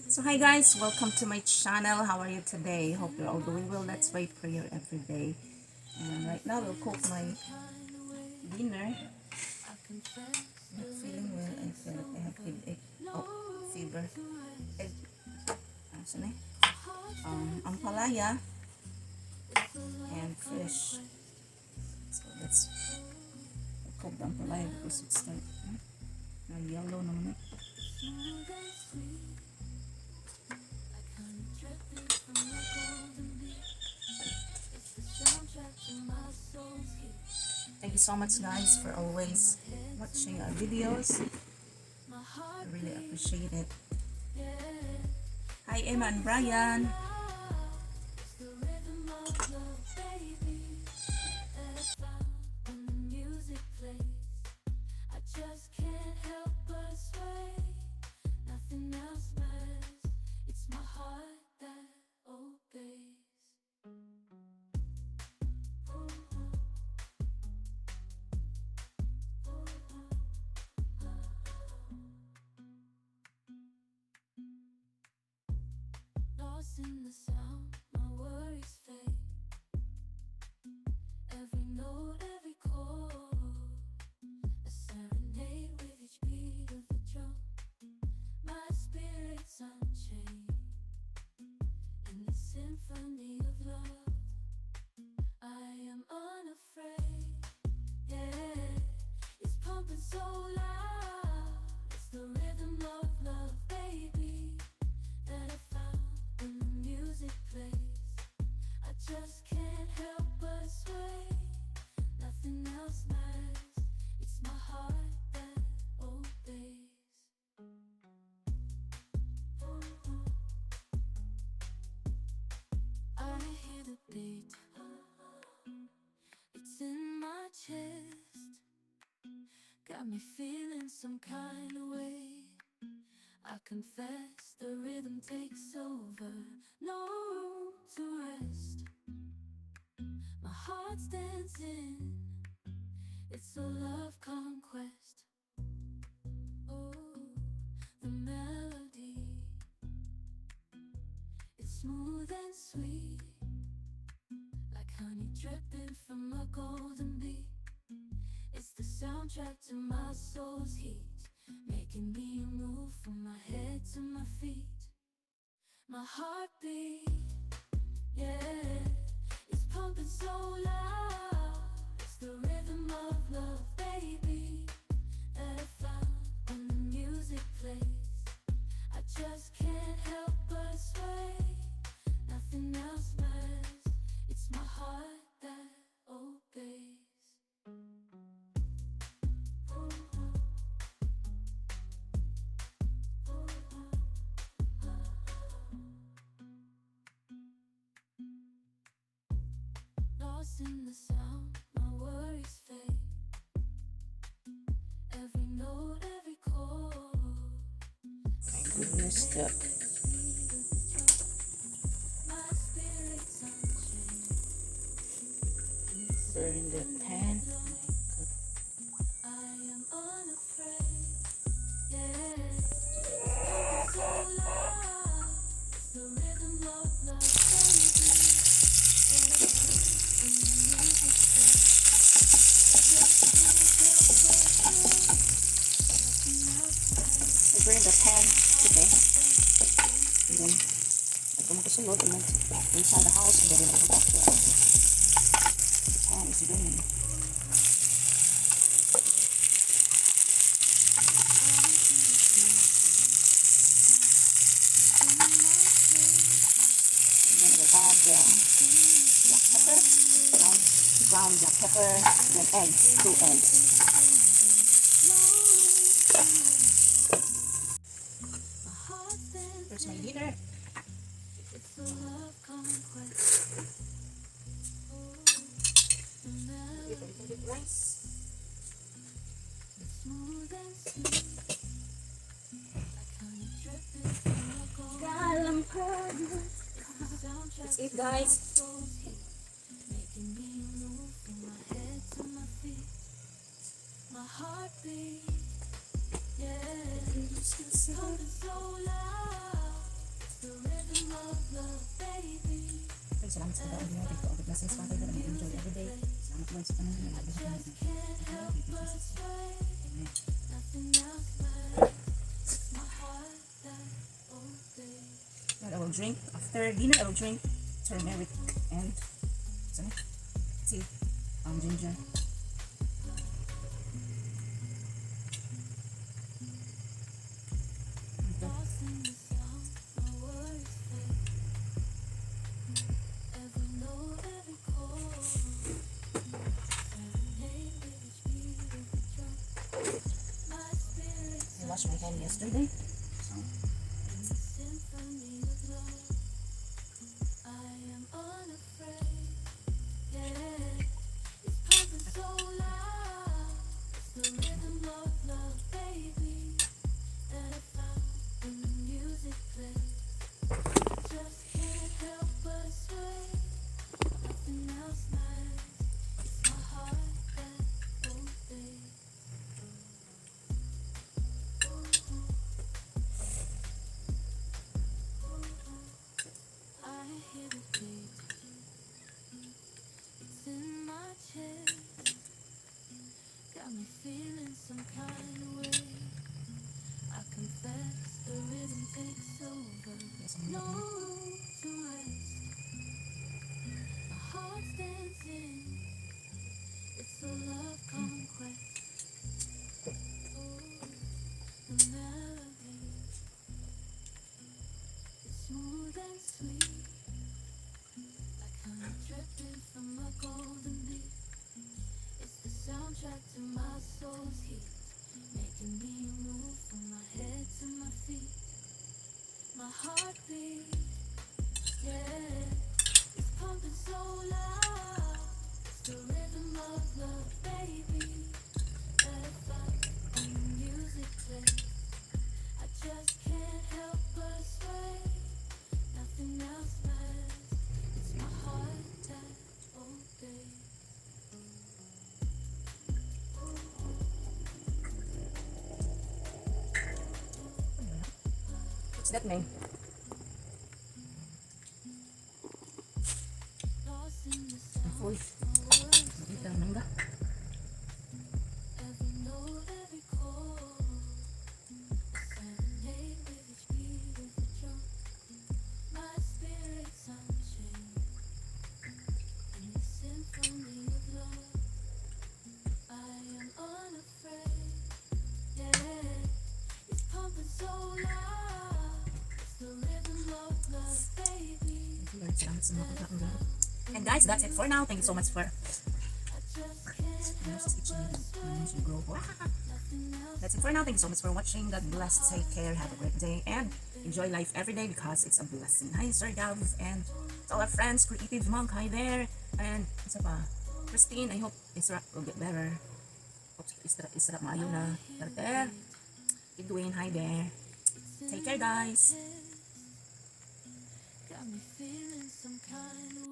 So hi guys, welcome to my channel. How are you today? Hope you're all doing well. Let's pray prayer every day. And right now we'll cook my dinner. Not feeling well. I feel like I have headache. Oh, fever. Egg. Saan eh? Ampalaya and fish. So let's cook the ampalaya because it's like yellow naman. Thank you so much guys for always watching our videos. I really appreciate it. Hi Emma and Brian. In the sound, my worries fade. Every note, every chord, a serenade with each beat of the drum. My spirit's unchained in the symphony of love. I am unafraid, yeah. It's pumping so loud. It's the rhythm of love, baby, that I found when the music plays. I just can't help but sway. Nothing else matters. It's my heart that obeys. I hear the beat. It's in my chest. Got me feeling some kind of way. I confess the rhythm takes over. No room to rest. My heart's dancing. It's a love conquest. Oh, the melody. It's smooth and sweet, like honey dripping from a golden bee. It's the soundtrack to my soul's heat, making me move from my head to my feet. My heartbeat, yeah, it's pumping so loud. It's the rhythm of love, baby, that I found when the music plays. I just can't help but sway. Nothing else matters. It's my heart that obeys. Lost in the sound, my worries fade. Every note, every chord, Goodness, the my spirit's unchained. burn the pan. I am unafraid, yeah. It's so loud. It's the rhythm of love, baby. When the music plays, I just can't help but sway. Nothing else matters. I burn the pan today. And then ito mo kasunod and then inside the house and then I forgot the pan is burning. And then I will add the black pepper, ground black pepper, then eggs, 2 eggs. Here's my dinner. It's a love conquest. With a little bit rice. Smooth and sweet, like honey dripping from a golden soundtrack. That's it guys. Soul's heat, making me move from my head to my feet. My heartbeat, yeah, pumping so loud. Okay, salamat sa pagkaon mo. Thank you for all the blessings, Father, that I enjoy every day. Salamat, Lord, sa panahon na nabot namin. Amen. Lord, I will drink. After dinner, I will drink turmeric and sorry, tea, ginger. Ito. I washed my hand yesterday. So, in my chest, got me feeling some kind of way. I confess the rhythm takes over. No room to rest. My heart's dancing. It's a love conquest. Ooh, the melody is smooth and sweet, like honey dripping from a golden beat. It's the soundtrack to my soul's heat, making me move from my head to my feet. My heartbeat, yeah, it's pumping so loud. It's the rhythm of love, baby. That if I when the music plays, I just can't help but sway. Nothing else matters. It's my heart that obeys. what's that name? Lost in the Ang full. sound, my words Ito, mangga. every note, every chord. A serenade with each beat of the drum. My spirit's unchained in the symphony of love. I am unafraid. Yeah, it's pumping so loud. It's the rhythm of love, baby. Lord, salamat sa mga pagkaon mo. And guys, that's it for now. Thank you so much for I just can't help Nurses Kitchen but sway. to grow. Nothing else That's it for now. Thank you so much for watching. God bless. Take care. Have a great day. And enjoy life every day because it's a blessing. Hi, Sir Gav. And to all our friends, Creative Monk. Hi there. And isa pa, Christine. I hope Isra will get better. Hope Isra maayo na. Pero Edwin, hi there. Take care, guys. got me feeling some kind of